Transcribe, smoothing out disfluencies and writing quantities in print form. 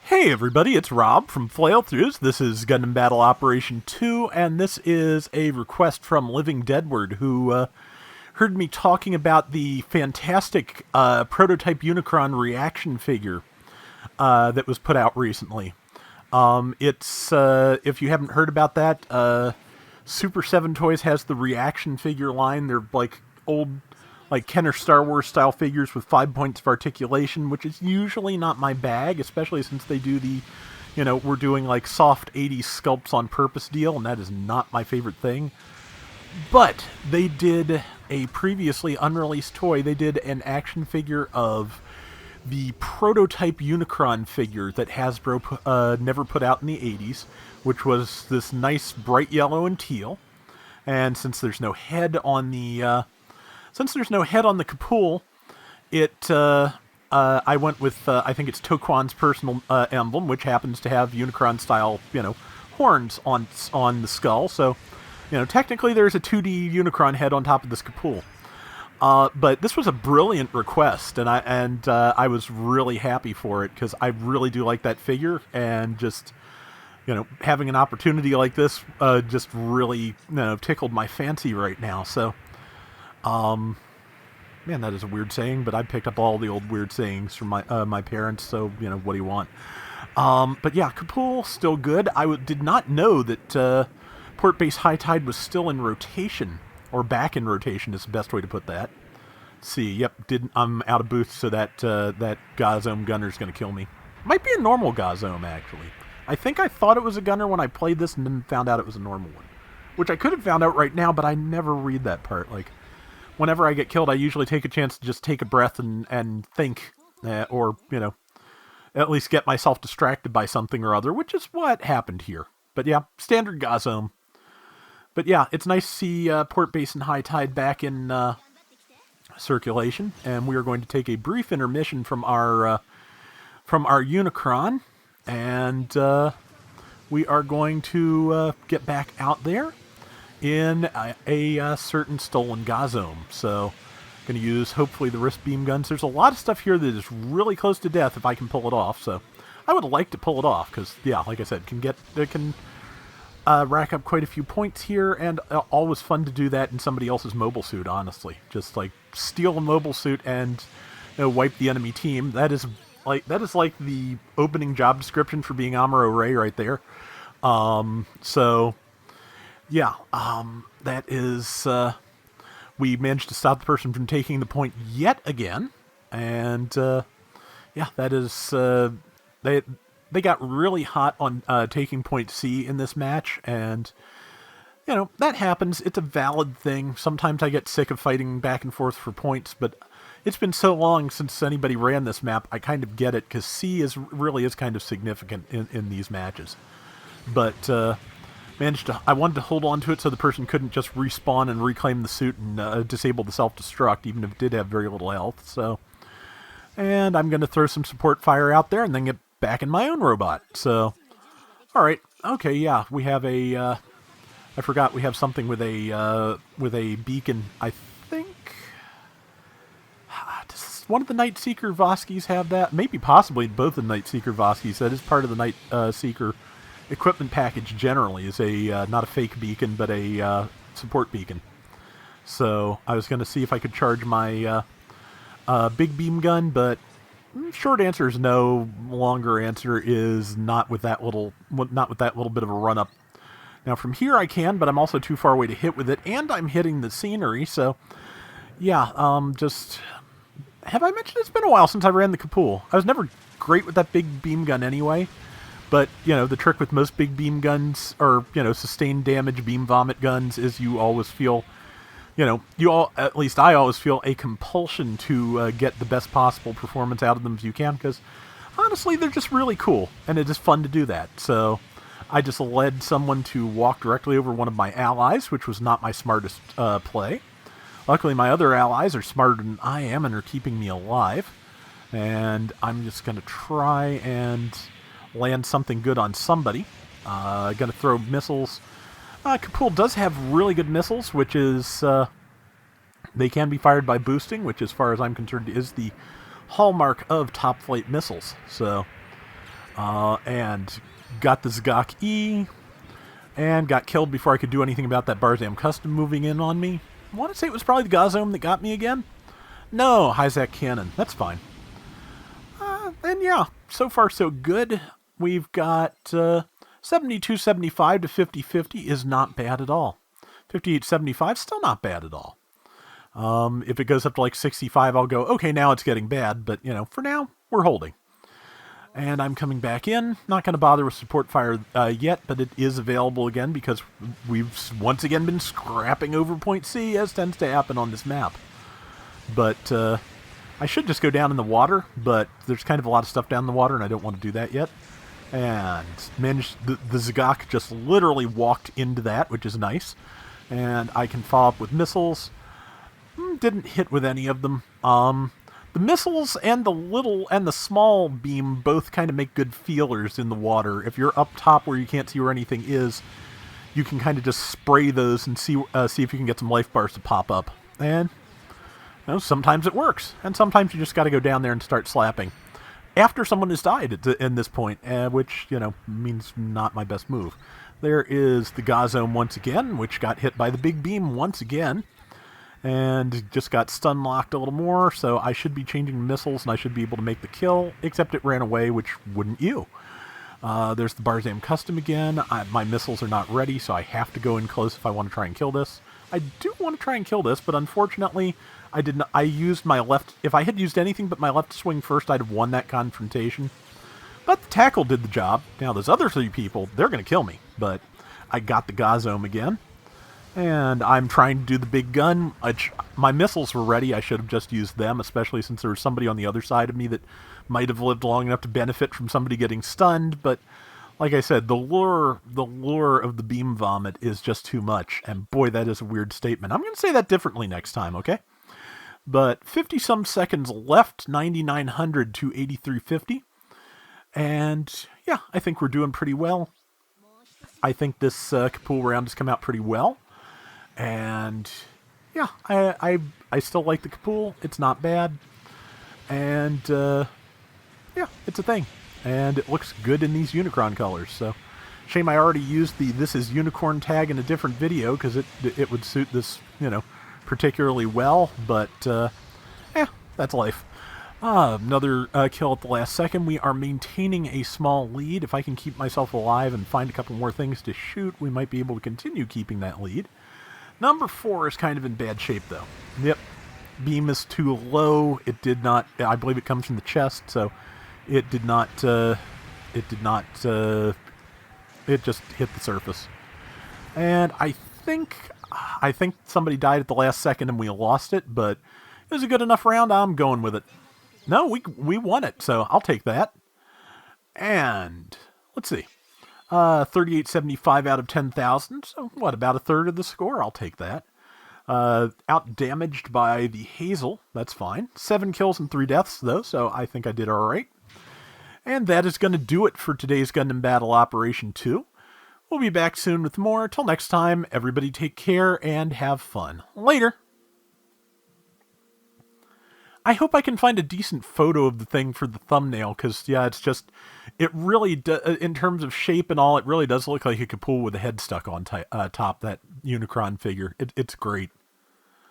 Hey everybody, it's Rob from Flailthroughs. This is Gundam Battle Operation 2, and this is a request from Living Deadward, who heard me talking about the fantastic prototype Unicron reaction figure that was put out recently. It's if you haven't heard about that, Super 7 Toys has the reaction figure line. They're like old, like Kenner Star Wars style figures with 5 points of articulation, which is usually not my bag, especially since they do the, we're doing like soft 80s sculpts on purpose deal, and that is not my favorite thing. But they did a previously unreleased toy. They did an action figure of the prototype Unicron figure that Hasbro never put out in the 80s, which was this nice bright yellow and teal. And since there's no head on the Kapool, I went with I think it's Toquan's personal emblem, which happens to have Unicron style horns on the skull. So technically there's a 2D Unicron head on top of this Kapool. But this was a brilliant request, and I was really happy for it because I really do like that figure, and just having an opportunity like this just really tickled my fancy right now. So, man, that is a weird saying, but I picked up all the old weird sayings from my parents. So what do you want? But yeah, Kapool still good. Did not know that Port Base High Tide was still in rotation. Or back in rotation is the best way to put that. Let's see, yep, I'm out of booth, so that Gazome gunner's going to kill me. Might be a normal Gazome, actually. I think I thought it was a gunner when I played this and then found out it was a normal one. Which I could have found out right now, but I never read that part. Like, whenever I get killed, I usually take a chance to just take a breath and think, or, at least get myself distracted by something or other, which is what happened here. But yeah, standard Gazome. But yeah, it's nice to see Port Base and High Tide back in circulation, and we are going to take a brief intermission from our Unicron, and we are going to get back out there in a certain stolen Gazome. So, going to use hopefully the wrist beam guns. There's a lot of stuff here that is really close to death if I can pull it off. So, I would like to pull it off because, yeah, like I said, it can rack up quite a few points here, and always fun to do that in somebody else's mobile suit, honestly. Just like steal a mobile suit and wipe the enemy team. That is like the opening job description for being Amuro Ray right there. So yeah, that is we managed to stop the person from taking the point yet again, and yeah, that is they got really hot on taking point C in this match, and, that happens. It's a valid thing. Sometimes I get sick of fighting back and forth for points, but it's been so long since anybody ran this map, I kind of get it, because C really is kind of significant in these matches. But I wanted to hold on to it so the person couldn't just respawn and reclaim the suit and disable the self-destruct, even if it did have very little health. So, and I'm going to throw some support fire out there and then get back in my own robot. So, alright, okay, yeah, we have a, I forgot we have something with a beacon, I think. Does one of the Night Seeker Voskis have that? Maybe possibly both the Night Seeker Voskis. That is part of the Night Seeker equipment package generally, is a, not a fake beacon, but a support beacon. So, I was going to see if I could charge my big beam gun, but short answer is no. Longer answer is not with that little bit of a run up. Now from here I can, but I'm also too far away to hit with it, and I'm hitting the scenery. So yeah, just have I mentioned it's been a while since I ran the Kapool. I was never great with that big beam gun anyway, but the trick with most big beam guns, or sustained damage beam vomit guns, is you always feel. At least I always feel a compulsion to get the best possible performance out of them as you can, because honestly, they're just really cool, and it is fun to do that. So I just led someone to walk directly over one of my allies, which was not my smartest play. Luckily, my other allies are smarter than I am and are keeping me alive, and I'm just going to try and land something good on somebody. Going to throw missiles. Kapool does have really good missiles, which is, they can be fired by boosting, which as far as I'm concerned is the hallmark of top flight missiles. So, and got the Zagak E, and got killed before I could do anything about that Barzam Custom moving in on me. I want to say it was probably the Gazome that got me again. No, Hyzak Cannon. That's fine. And yeah, so far so good. We've got 72.75 to 50.50 is not bad at all. 58.75 still not bad at all. If it goes up to like 65, I'll go, okay, now it's getting bad. But, for now, we're holding. And I'm coming back in. Not going to bother with support fire yet, but it is available again because we've once again been scrapping over point C, as tends to happen on this map. But I should just go down in the water, but there's kind of a lot of stuff down in the water, and I don't want to do that yet. And the Zagak just literally walked into that, which is nice. And I can follow up with missiles. Didn't hit with any of them. The missiles and the small beam both kind of make good feelers in the water. If you're up top where you can't see where anything is, you can kind of just spray those and see if you can get some life bars to pop up. And sometimes it works, and sometimes you just got to go down there and start slapping after someone has died at this point, which means not my best move. There is the Gazome once again, which got hit by the big beam once again. And just got stun locked a little more, so I should be changing missiles and I should be able to make the kill, except it ran away, which wouldn't you. There's the Barzam Custom again. My missiles are not ready, so I have to go in close if I want to try and kill this. I do want to try and kill this, but unfortunately, I didn't. I used my left. If I had used anything but my left swing first, I'd have won that confrontation. But the tackle did the job. Now, those other three people, they're going to kill me, but I got the Gazome again. And I'm trying to do the big gun. My missiles were ready. I should have just used them, especially since there was somebody on the other side of me that might have lived long enough to benefit from somebody getting stunned. But like I said, the lure of the beam vomit is just too much. And boy, that is a weird statement. I'm going to say that differently next time, okay? But 50-some seconds left, 9,900 to 8,350. And yeah, I think we're doing pretty well. I think this Kapool round has come out pretty well. And yeah, I still like the Kapool. It's not bad. And yeah, it's a thing. And it looks good in these Unicron colors. So shame I already used the "This is Unicorn" tag in a different video because it would suit this, particularly well. But yeah, that's life. Another kill at the last second. We are maintaining a small lead. If I can keep myself alive and find a couple more things to shoot, we might be able to continue keeping that lead. Number 4 is kind of in bad shape, though. Yep. Beam is too low. It did not... I believe it comes from the chest, so it did not... it just hit the surface. And I think somebody died at the last second and we lost it, but it was a good enough round. I'm going with it. No, we won it, so I'll take that. And let's see. 38.75 out of 10,000. So what, about a third of the score? I'll take that. Out damaged by the Hazel. That's fine. 7 kills and 3 deaths, though, so I think I did all right. And that is going to do it for today's Gundam Battle Operation 2. We'll be back soon with more. Till next time, everybody take care and have fun. Later! I hope I can find a decent photo of the thing for the thumbnail, because, yeah, it's just... It really, in terms of shape and all, it really does look like a Kapool with a head stuck on top, that Unicron figure. It's great.